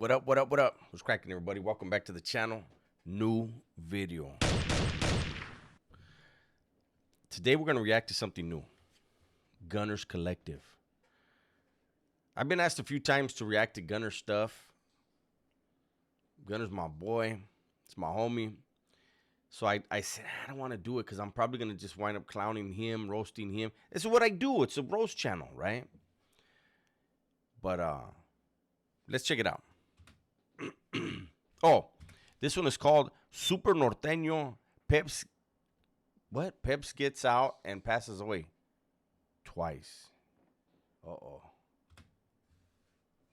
What up, what up, what up? What's cracking, everybody? Welcome back to the channel. New video. Today we're going to react to something new. Gunnerz Collective. I've been asked a few times to react to Gunnerz stuff. Gunnerz my boy. It's my homie. So I said, I don't want to do it because I'm probably going to just wind up clowning him, roasting him. This is what I do. It's a roast channel, right? But let's check it out. Oh, this one is called Super Norteño. Peps. What? Peps gets out and passes away. Twice. Uh-oh.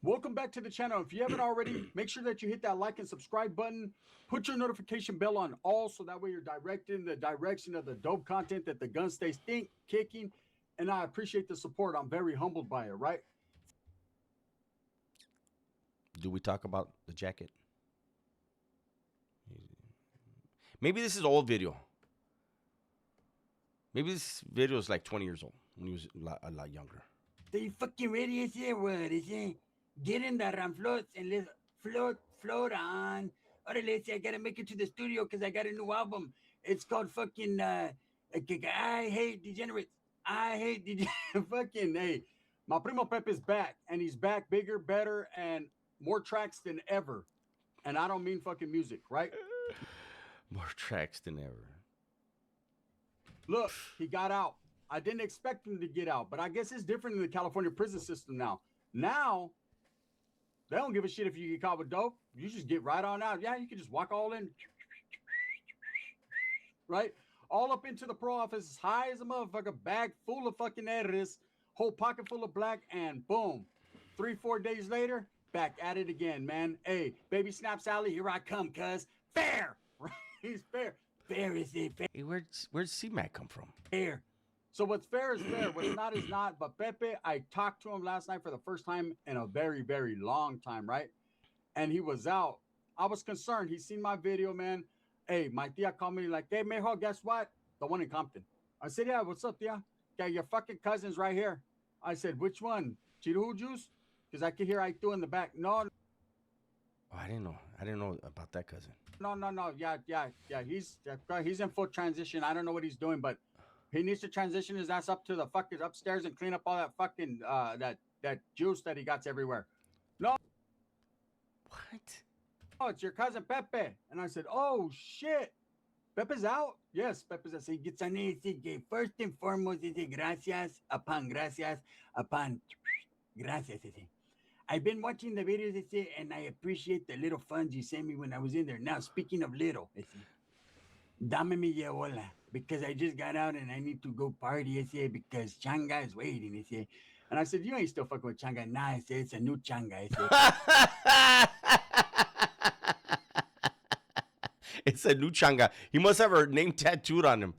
Welcome back to the channel. If you haven't already, make sure that you hit that like and subscribe button. Put your notification bell on all so that way you're directed in the direction of the dope content that the gun stays kicking. And I appreciate the support. I'm very humbled by it, right? Do we talk about the jacket? Maybe this is old video. Maybe this video is like 20 years old when he was a lot younger. Are you fucking ready? Is it? What is it? Get in the ram floats and let's float on. Alright, let's see. I gotta make it to the studio because I got a new album. It's called fucking I Hate Degenerates. I hate degenerates. Fucking hey, my primo Pepe is back, and he's back bigger, better, and more tracks than ever. And I don't mean fucking music, right? More tracks than ever. Look, he got out. I didn't expect him to get out, but I guess it's different in the California prison system now. Now, they don't give a shit if you get caught with dope. You just get right on out. Yeah, you can just walk all in. Right? All up into the pro office, as high as a motherfucker, bag full of fucking editors, whole pocket full of black, and boom. 3-4 days later, back at it again, man. Hey, baby Snap Sally, here I come, cuz. Fair! He's fair. Fair is it? Fair. Hey, where's C-Mac come from? Fair. So what's fair is fair. What's not is not. But Pepe, I talked to him last night for the first time in a very, very long time, right? And he was out. I was concerned. He seen my video, man. Hey, my tia called me like, hey, mijo, guess what? The one in Compton. I said, yeah, what's up, tia? Yeah, your fucking cousin's right here. I said, which one? Chiru juice? Because I could hear I do in the back. No. Oh, I didn't know about that cousin. No. Yeah. He's in full transition. I don't know what he's doing, but he needs to transition his ass up to the fucking upstairs and clean up all that fucking that juice that he got everywhere. No. What? Oh, it's your cousin Pepe. And I said, oh shit. Pepe's out? Yes, Pepe's out. So he gets on it. First and foremost, gracias upon gracias upon gracias. I've been watching the videos, and I appreciate the little funds you sent me when I was in there. Now, speaking of little, dame mi yeola, because I just got out and I need to go party, because Changa is waiting, And I said, you ain't still fucking with Changa. Nah, it's a new Changa, It's a new Changa. He must have her name tattooed on him.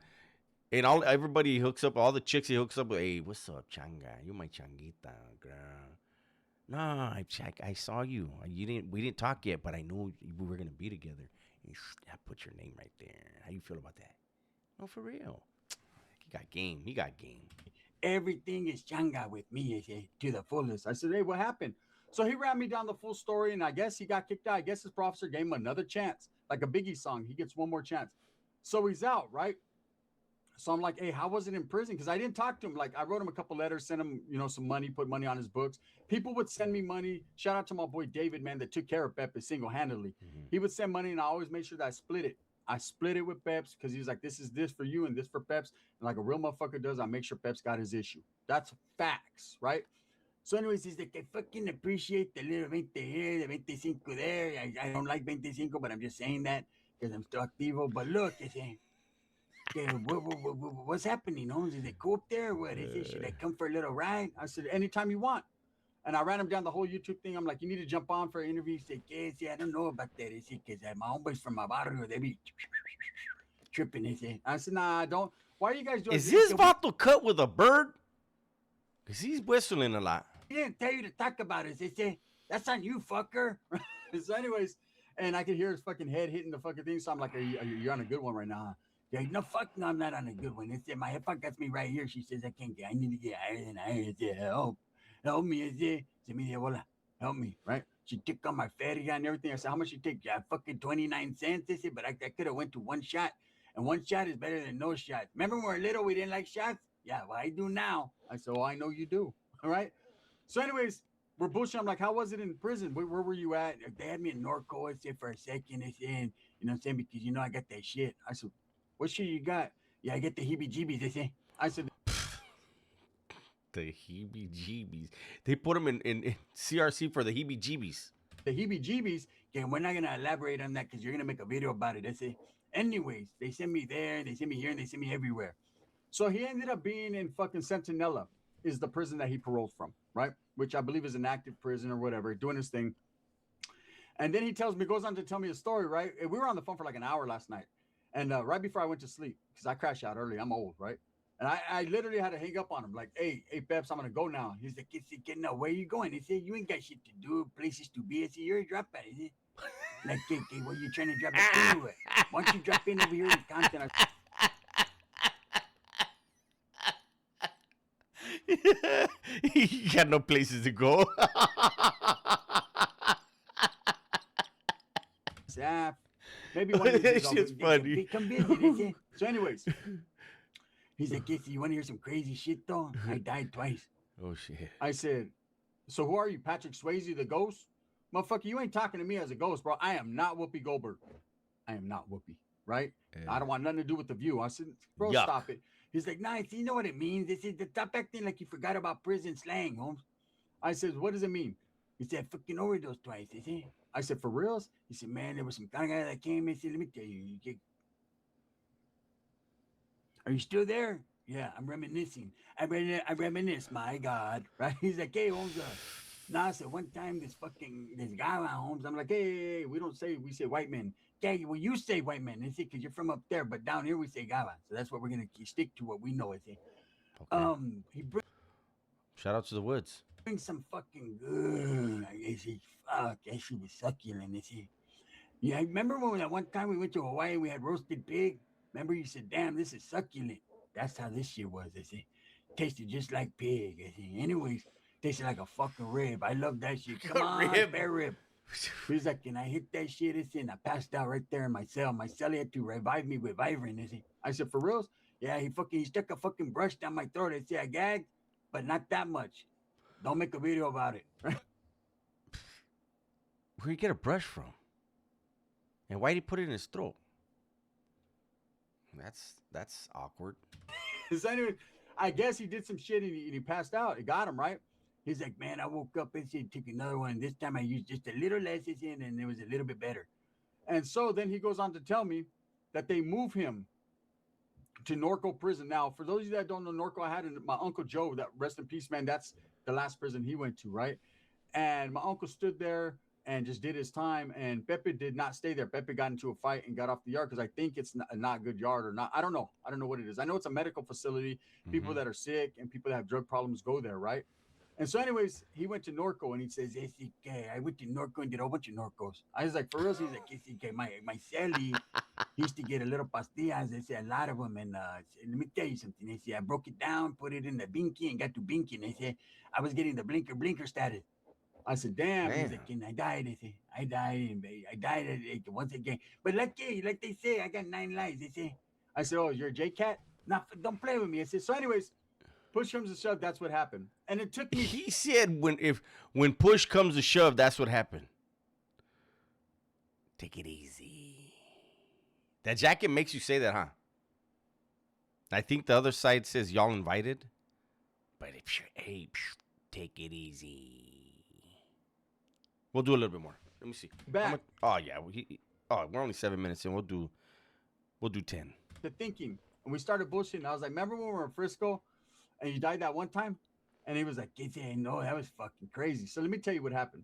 And everybody he hooks up, all the chicks he hooks up with, hey, what's up, Changa? You my Changuita, girl. No, I saw you. We didn't talk yet, but I knew we were gonna be together. I put your name right there. How you feel about that? No, for real. He got game. Everything is Changa with me, to the fullest. I said, hey, what happened? So he ran me down the full story, and I guess he got kicked out. I guess his professor gave him another chance, like a Biggie song. He gets one more chance. So he's out, right? So I'm like, hey, how was it in prison? Because I didn't talk to him. Like, I wrote him a couple letters, sent him, some money, put money on his books. People would send me money. Shout out to my boy David, man, that took care of Pepe single-handedly. Mm-hmm. He would send money, and I always made sure that I split it. I split it with Peps because he was like, this is this for you and this for Peps. And like a real motherfucker does, I make sure Peps got his issue. That's facts, right? So anyways, he's like, I fucking appreciate the little 20 here, the 25 there. I don't like 25, but I'm just saying that because I'm still activo. But look, what's happening? Is it cool up there? What is it? Should I come for a little ride? I said, anytime you want. And I ran him down the whole YouTube thing. I'm like, you need to jump on for an interview. He said, I don't know about that. Because my homeboys from my barrio, they be tripping. I said, nah, don't. Why are you guys doing this? Is his vato cut with a bird? Because he's whistling a lot. He didn't tell you to talk about it. That's on you, fucker. So anyways, and I could hear his fucking head hitting the fucking thing. So I'm like, you're on a good one right now, huh? Yeah, no, fuck no, I'm not on a good one. My headphone got me right here. She says I need to get higher than higher. Help me, se me dio bola. help me, right? She took on my feria and everything. I said, how much you take? Yeah, fucking 29 cents. They said, but I could have went to one shot. And one shot is better than no shot. Remember when we were little, we didn't like shots? Yeah, well, I do now. I said, well, I know you do. All right. So, anyways, we're bullshitting. I'm like, how was it in prison? Where were you at? They had me in Norco, I said, for a second. They said, you know what I'm saying? Because you know I got that shit. I said, what shit you got? Yeah, I get the heebie-jeebies, they say. I said, the heebie-jeebies. They put them in CRC for the heebie-jeebies. the heebie-jeebies. Okay, we're not going to elaborate on that because you're going to make a video about it. They say, anyways, they sent me there, they sent me here, and they sent me everywhere. So he ended up being in fucking Centinela, is the prison that he paroled from, right? Which I believe is an active prison or whatever, doing his thing. And then he goes on to tell me a story, right? And we were on the phone for like an hour last night. And right before I went to sleep, because I crashed out early, I'm old, right? And I literally had to hang up on him, like, hey, Peps, I'm going to go now. He's like, no, where you going? He said, you ain't got shit to do, places to be. I said, you're a dropout, is it? Like, okay, what you trying to drop it anyway? Why don't you drop in over here in Compton? He got no places to go. Yeah, maybe one of these That shit's funny. Come visit. So, anyways, he's like, yes, you want to hear some crazy shit, though? I died twice. Oh, shit. I said, so who are you, Patrick Swayze, the ghost? Motherfucker, you ain't talking to me as a ghost, bro. I am not Whoopi Goldberg. I am not Whoopi, right? Yeah. I don't want nothing to do with The View. I said, bro, Yuck. stop it. He's like, nice. You know what it means? This is the stop acting like you forgot about prison slang, Holmes. I said, what does it mean? He said, fucking overdose twice. He said, I said, for reals? He said, man, there was some kind of guy that came and said, let me tell you, are you still there? Yeah, I'm reminiscing. I reminisce, my God. Right? He's like, hey, Holmes, nah, I said, one time this guy around Holmes, I'm like, hey, we say white men. Yeah, well, you say white men. They say, because you're from up there, but down here we say gawa. So that's what we're going to stick to what we know, I say. Okay. He Shout out to the Woods. brings some fucking good. I say, fuck, that shit was succulent. I say, yeah, I remember when that one time we went to Hawaii, we had roasted pig. Remember you said, damn, this is succulent. That's how this shit was, I say. Tasted just like pig, I say. Anyways, tasted like a fucking rib. I love that shit. Come on, spare rib. He's like, and I hit that shit, I say, and I passed out right there in my cell. My cell had to revive me with Vivarin, I say. I said, for reals? Yeah, he stuck a fucking brush down my throat. I say, I gagged, but not that much. Don't make a video about it. Where'd you get a brush from? And why'd he put it in his throat? That's awkward. So anyway, I guess he did some shit and he passed out. It got him, right? He's like, man, I woke up and said, took another one. This time I used just a little less in, and it was a little bit better. And so then he goes on to tell me that they move him to Norco prison. Now, for those of you that don't know Norco, I had my Uncle Joe, that rest in peace, man. That's the last prison he went to, right? And my uncle stood there and just did his time. And Pepe did not stay there. Pepe got into a fight and got off the yard because I think it's a not good yard or not. I don't know. I don't know what it is. I know it's a medical facility. People that are sick and people that have drug problems go there, right? And so anyways, he went to Norco and he says, I went to Norco and did a whole bunch of Norcos. I was like, for real? He's like, my celly, he used to get a little pastillas. They say a lot of them. And let me tell you something. They say, I broke it down, put it in the binky and got to binky. And they say, I was getting the blinker status. I said, damn. He's like, and I died. They say, I died once again. But like they say, I got 9 lives. They say. I said, oh, you're a J-Cat? No, don't play with me. I said, So anyways, push comes to shove, that's what happened. And it took me. He said when push comes to shove, that's what happened. Take it easy. That jacket makes you say that, huh? I think the other side says y'all invited. But if you're take it easy. We'll do a little bit more. Let me see. Back. Oh yeah. We're only 7 minutes in. We'll do 10. To thinking. And we started bullshitting. I was like, remember when we were in Frisco and you died that one time? And he was like, no, that was fucking crazy. So let me tell you what happened.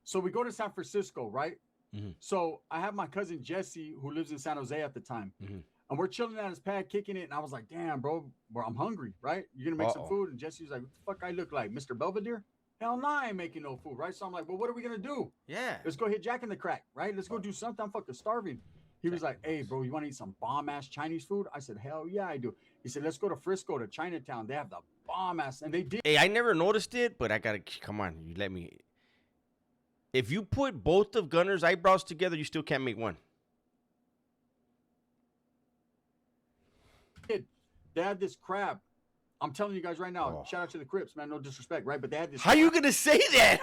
So we go to San Francisco, right? Mm-hmm. So I have my cousin Jesse, who lives in San Jose at the time. Mm-hmm. And we're chilling at his pad, kicking it. And I was like, damn, bro, I'm hungry, right? You're going to make some food? And Jesse was like, what the fuck I look like? Mr. Belvedere? Hell no, I ain't making no food, right? So I'm like, well, what are we going to do? Yeah. Let's go hit Jack in the Crack, right? Let's go do something. I'm fucking starving. He was like, hey, bro, you want to eat some bomb-ass Chinese food? I said, hell yeah, I do. He said, let's go to Frisco, to Chinatown. They have the bomb-ass. And they did. Hey, I never noticed it, but I got to, come on. You let me. If you put both of Gunner's eyebrows together, you still can't make one. They had this crab. I'm telling you guys right now. Oh. Shout out to the Crips, man. No disrespect, right? But they had this. How you gonna say that?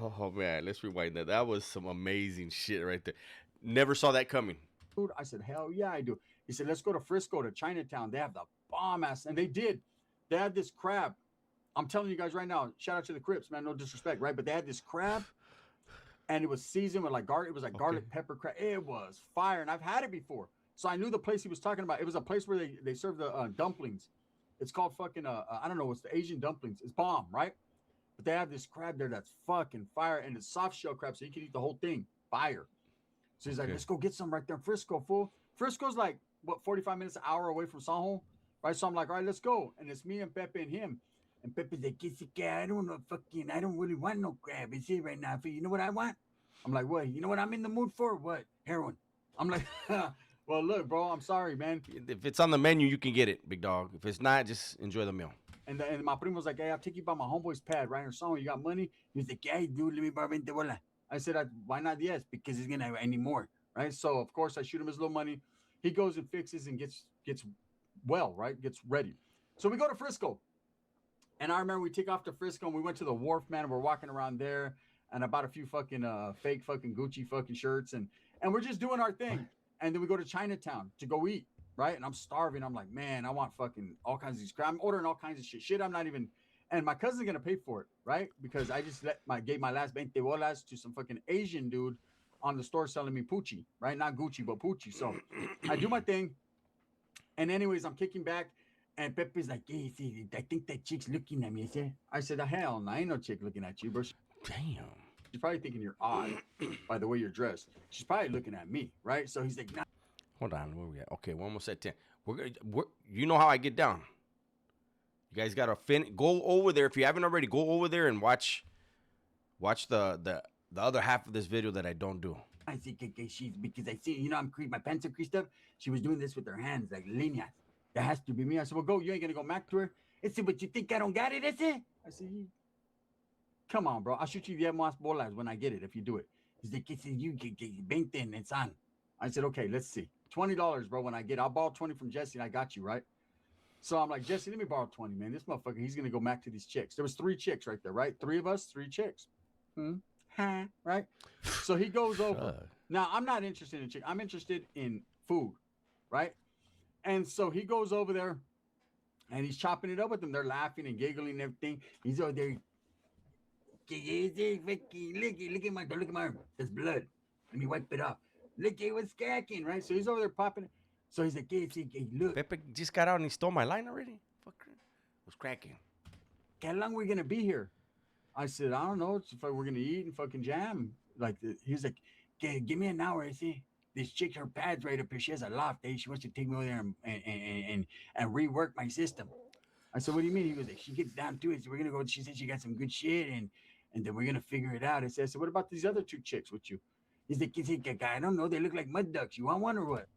Oh man, let's rewind that. That was some amazing shit right there. Never saw that coming. Food? I said, hell yeah, I do. He said, let's go to Frisco, to Chinatown. They have the bomb ass, and they did. They had this crab. I'm telling you guys right now. Shout out to the Crips, man. No disrespect, right? But they had this crab, and it was seasoned with like garlic. It was like garlic pepper crab. It was fire, and I've had it before, so I knew the place he was talking about. It was a place where they serve the dumplings. It's called fucking I don't know what's the Asian dumplings. It's bomb, right? But they have this crab there that's fucking fire, and it's soft shell crab, so you can eat the whole thing. Fire. So he's like, let's go get some right there in Frisco, fool. Frisco's like, what, 45 minutes, an hour away from San Juan, right? So I'm like, all right, let's go. And it's me and Pepe and him. And Pepe's like, I don't know, I don't really want no crab. It's here right now. You know what I want? I'm like, what? You know what I'm in the mood for? What? Heroin. I'm like, well, look, bro, I'm sorry, man. If it's on the menu, you can get it, big dog. If it's not, just enjoy the meal. And my primo's like, hey, I'll take you by my homeboy's pad right here. So you got money? He's like, yeah, dude, let me borrow 20 bola. I said, why not? Yes, because he's going to have any more, right? So, of course, I shoot him his little money. He goes and fixes and gets well, right? Gets ready. So we go to Frisco. And I remember we take off to Frisco and we went to the wharf, man. And we're walking around there and I bought a few fucking fake fucking Gucci fucking shirts. And we're just doing our thing. And then we go to Chinatown to go eat, right? And I'm starving. I'm like, man, I want fucking all kinds of these crap. I'm ordering all kinds of shit. Shit, I'm not even. And my cousin's going to pay for it, right? Because I just gave my last 20 bolas to some fucking Asian dude on the store selling me Poochie, right? Not Gucci, but Poochie. So I do my thing. And anyways, I'm kicking back. And Pepe's like, hey, see, I think that chick's looking at me. I said, hell no, ain't no chick looking at you, bro. Damn. She's probably thinking you're odd by the way you're dressed. She's probably looking at me, right? So he's like, nah. Hold on, where we at? Okay, we're almost at 10. You know how I get down. You guys gotta go over there. If you haven't already, go over there and watch the other half of this video that I don't do. I see, she's, because I see, I'm my pants are creased up. She was doing this with her hands, like líneas. That has to be me. I said, well, go. You ain't going to go back to her. I said, but you think I don't got it, is it? I said, come on, bro. I'll shoot you 10 más bolas when I get it, if you do it. He's like, you get 20 and it's on. I said, okay, let's see. $20, bro, when I get it. I'll borrow 20 from Jesse and I got you, right? So I'm like, Jesse, let me borrow 20, man. This motherfucker, he's going to go back to these chicks. There was 3 chicks right there, right? 3 of us, 3 chicks. Right? So he goes over. Now, I'm not interested in chicks. I'm interested in food, right? And so he goes over there and he's chopping it up with them. They're laughing and giggling and everything. He's over there. Look at my arm. There's blood. Let me wipe it off. Look, it was cracking, right? So he's over there popping it. So he's like, hey, look. Pepe just got out and he stole my line already? Fucker. It was cracking. How long are we going to be here? I said, I don't know. It's if we're going to eat and fucking jam. He's like, give me an hour. I see. This chick, her pad's right up here. She has a loft. She wants to take me over there and rework my system. I said, what do you mean? He goes, like, she gets down to it. So we're going to go. She said she got some good shit and then we're going to figure it out. I said, what about these other 2 chicks with you? He's like, I don't know. They look like mud ducks. You want one or what?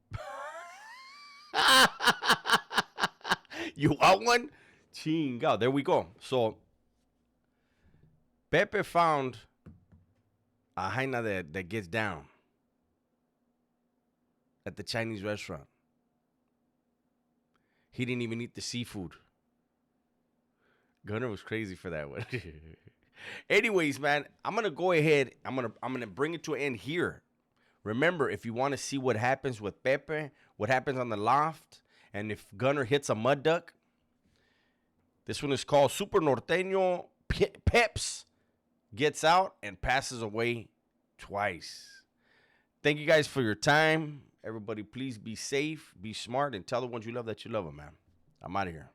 You want one? Chingao. There we go. So, Pepe found a jaina that gets down at the Chinese restaurant. He didn't even eat the seafood. Gunner was crazy for that one. Anyways, man, I'm gonna go ahead. I'm gonna bring it to an end here. Remember, if you want to see what happens with Pepe, what happens on the loft, and if Gunner hits a mud duck, this one is called Super Norteño Peps gets out and passes away twice. Thank you guys for your time. Everybody, please be safe, be smart, and tell the ones you love that you love them, man. I'm out of here.